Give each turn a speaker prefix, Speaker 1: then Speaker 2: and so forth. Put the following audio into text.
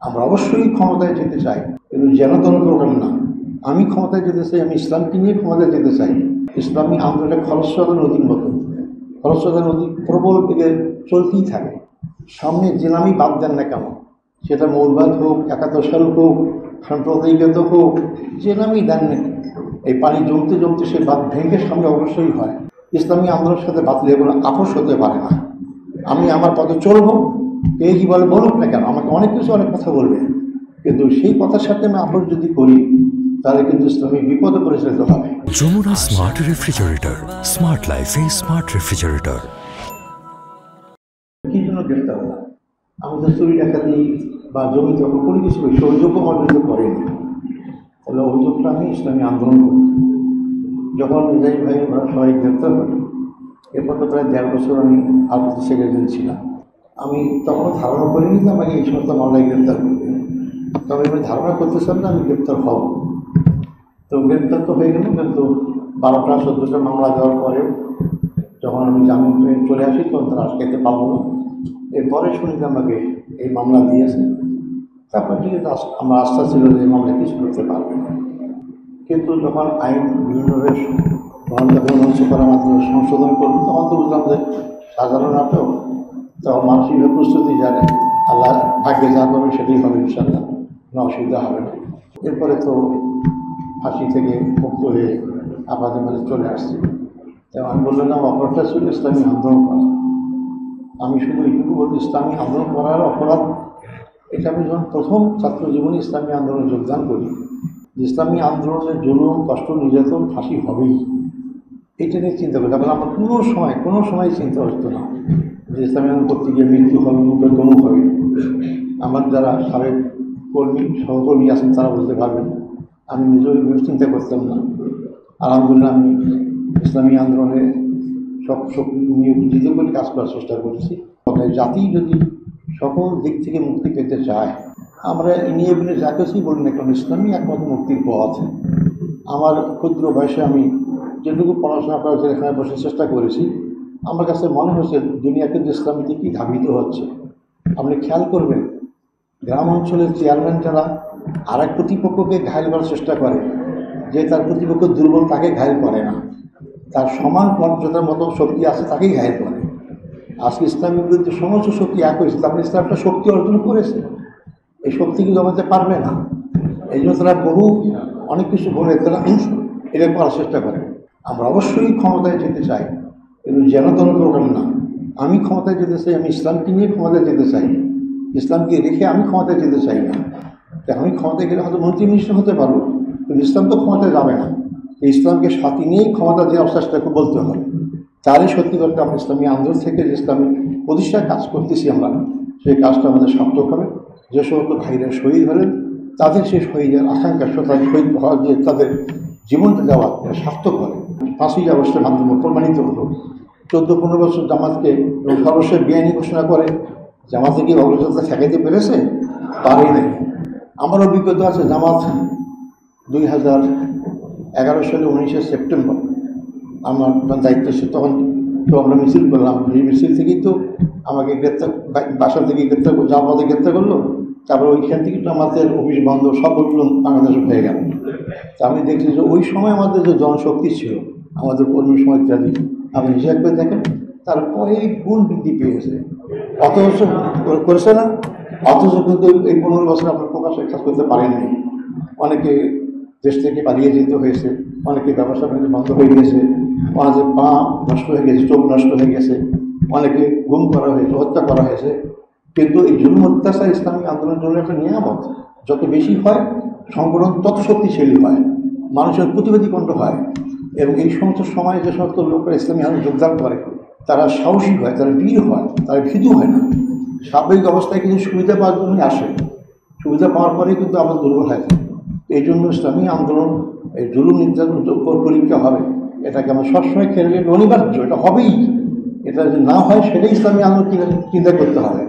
Speaker 1: আমরা অবশ্যই ক্ষমতায় যেতে চাই, কিন্তু যেন দলপ্রকার না। আমি ক্ষমতায় যেতে চাই, আমি ইসলামকে নিয়ে ক্ষমতায় যেতে চাই। ইসলামী আন্দোলনে খরস্রোতা নদীর মতো, খরস্রোতা নদী প্রবল বেগে চলতেই থাকে। সামনে যে নামই বাদ দেন না কেন, সেটা মৌলবাদ হোক, একাদশ সাল হোক, সাম্প্রদায়িকত হোক, যে নামই দেন না, এই পানি জমতে জমতে সে বাঁধ ভেঙে সামনে অবশ্যই হয়। ইসলামী আন্দোলনের সাথে বাতিলের কোনো আপোষ হতে পারে না। আমি আমার পথে চলবো, কে কি বলে বলুক না কেন, আমাকে অনেক কিছু অনেক কথা বলবে, কিন্তু সেই কথার সাথে আমি আপোষ যদি করি, তাহলে কিন্তু ইসলামী বিপদে পরিচালিত হবে।
Speaker 2: যমুনা স্মার্ট রেফ্রিজারেটর, স্মার্ট লাইফে স্মার্ট রেফ্রিজারেটর।
Speaker 1: কি জন্য গ্রেফতার হলাম? আমি তো চুরি ডাকাতি বা জমি দখল কোনো কিছু করি, অভিযোগ অর্জিত করেনি। তাহলে অভিযোগটা আমি ইসলামী আন্দোলন করি। যখন নিজামী ভাই ওরা সবাই গ্রেপ্তার করি, এরপর তো প্রায় 1.5 বছর আমি আলপতি সেক্রেটারি ছিলাম। আমি তখনও ধারণা করিনি যে আমাকে এই সমস্ত মামলায় গ্রেপ্তার করবে, তবে আমি ধারণা করতেছিলাম না আমি গ্রেপ্তার হব। তো গ্রেপ্তার তো হয়ে গেল, কিন্তু 12টা-14টা মামলা দেওয়ার পরেও যখন আমি জামিন পেয়ে চলে আসি, তখন তারা আটকাইতে পারবো না। এরপরে শুনি যে আমাকে এই মামলা দিয়েছে। তারপর ঠিক আছে, আমার আস্থা ছিল যে এই মামলা কিছু করতে পারবে না। কিন্তু যখন আইন বিভিন্নভাবে মঞ্চ করার মাধ্যমে সংশোধন করবো, তখন তো বুঝলাম যে সাধারণ নাটক, তখন মানসিকভাবে প্রস্তুতি জানে আল্লাহ ভাগ্যে যা করবে সেটাই হবে, ইনশাল্লাহ কোনো অসুবিধা হবে না। এরপরে তো ফাঁসি থেকে মুক্ত হয়ে আপনাদের মাঝে চলে আসছি। তো আমি বললাম অপরাধটা ছিল ইসলামী আন্দোলন করা। আমি শুধু এইটুকু বলছি, ইসলামী আন্দোলন করার অপরাধ এটা আমি যখন প্রথম ছাত্র জীবনে ইসলামী আন্দোলনে যোগদান করি, ইসলামী আন্দোলনের জুলুম, কষ্ট, নির্যাতন, ফাঁসি হবেই, এটা নিয়ে চিন্তা করি। তারপরে আমার কোনো সময় চিন্তা হতো না যে ইসলামী আন্দোলন করতে গিয়ে মৃত্যু হবে, মুখ হবে। আমার যারা সাবেক কর্মী সহকর্মী আছেন তারা বলতে পারবেন, আমি নিজেও চিন্তা করতাম না। আলহামদুলিল্লাহ আমি ইসলামী আন্দোলনে সব শক্তি নিয়োজিত করে কাজ করার চেষ্টা করেছি। জাতি যদি সকল দিক থেকে মুক্তি পেতে চায়, আমরা নিয়ে বলে যা কিছুই বলি না কারণ ইসলামী একমাত্র মুক্তির পথ। আমার ক্ষুদ্র বয়সে আমি যেটুকু পড়াশোনা করার জন্য এখানে বসে চেষ্টা করেছি, আমার কাছে মনে হচ্ছে দুনিয়া কিন্তু ইসলামী দিকেই ধাবিত হচ্ছে। আপনি খেয়াল করবেন, গ্রাম অঞ্চলের চেয়ারম্যান যারা আর এক প্রতিপক্ষকে ঘায়েল করার চেষ্টা করে, যে তার প্রতিপক্ষ দুর্বল তাকে ঘায়েল করে না, তার সমান মর্যাদার মতো শক্তি আছে তাকেই ঘায়েল করে। আজকে ইসলামের বিরুদ্ধে সমস্ত শক্তি এক হয়েছে, তারপরে ইসলাম একটা শক্তি অর্জন করেছে, এই শক্তিকে জমাতে পারবে না। এই জন্য তারা অনেক কিছু বলে তারা এটা করার চেষ্টা করে। আমরা অবশ্যই ক্ষমতায় যেতে চাই, কিন্তু যেন দলপ্রকার না। আমি ক্ষমতায় যেতে চাই, আমি ইসলামকে নিয়ে ক্ষমতায় যেতে চাই, ইসলামকে রেখে আমি ক্ষমতায় যেতে চাই না। আমি ক্ষমতায় গেলে হয়তো মন্ত্রী মিনিস্টার হতে পারবো, কিন্তু ইসলাম তো ক্ষমতায় যাবে না। ইসলামকে সাথে নিয়েই ক্ষমতা দেওয়ার চেষ্টাকে বলতে হবে, তাহলে সত্যি করতে আমরা ইসলামী আন্দোলন থেকে যে ইসলামী প্রতিষ্ঠায় কাজ করতেছি আমরা, সেই কাজটা আমাদের সার্থক হবে। যে সমস্ত ভাইরা শহীদ হলেন, তাদের সেই শহীদের আকাঙ্ক্ষা, তাদের শহীদ হওয়ার যে তাদের জীবনটা দেওয়া সার্থক হবে। 5ই আগস্টের মাধ্যমে প্রমাণিত হলো। 14-15 বছর জামাতকে সর্বশেষ বেআইনি ঘোষণা করে জামাতে কি অগ্রযাত্রা ঠেকাইতে পেরেছে? পারেই নাই। আমার অভিজ্ঞতা আছে, জামাত 2011 সালে 19শে সেপ্টেম্বর আমার দায়িত্ব ছিল, তখন তো আমরা মিছিল করলাম। এই মিছিল থেকেই তো আমাকে গ্রেপ্তার, বাসা থেকে গ্রেপ্তার, জামাতে গ্রেপ্তার করলো। তারপরে ওইখান থেকে তো আমাদের অফিস বন্ধ, সব বাংলাদেশে হয়ে গেল। তা আমি দেখছি যে ওই সময় আমাদের যে জনশক্তি ছিল, আমাদের কর্মী সমাজ জাতি, আপনি হিসাব করে দেখেন তার কয়েক গুণ বৃদ্ধি পেয়েছে। অত বছর করেছে না, অথচ কিন্তু এই 15 বছর আপনার প্রকাশ্যে কাজ করতে পারেননি। অনেকে দেশ থেকে পালিয়ে যেতে হয়েছে, অনেকে ব্যবসা বাণিজ্য বন্ধ হয়ে গেছে, অনেকে পা নষ্ট হয়ে গেছে, চোখ নষ্ট হয়ে গেছে, অনেকে গুম করা হয়েছে, হত্যা করা হয়েছে। কিন্তু এই জুলুম অত্যাচার ইসলামিক আন্দোলনের জন্য একটা নিয়ামত। যত বেশি হয় সংগঠন তত শক্তিশালী হয়, মানুষের প্রতিবাদী কণ্ঠ হয়, এবং এই সমস্ত সময় যে সমস্ত লোকরা ইসলামী আন্দোলনে যোগদান করে তারা সাহসী হয়, তারা বীর হয়, তারা ভীতু হয় না। স্বাভাবিক অবস্থায় কিন্তু সুবিধা পাওয়ার জন্যই আসে, সুবিধা পাওয়ার পরেই কিন্তু আবার দুর্বল হয়ে যায়। এই জন্য ইসলামী আন্দোলন এই জুলুম নির্যাতন পরীক্ষা হবে, এটাকে আমরা সবসময় খেলে অনিবার্য, এটা হবেই। এটা যদি না হয় সেটাই ইসলামী আন্দোলন চিন্তা করতে হবে।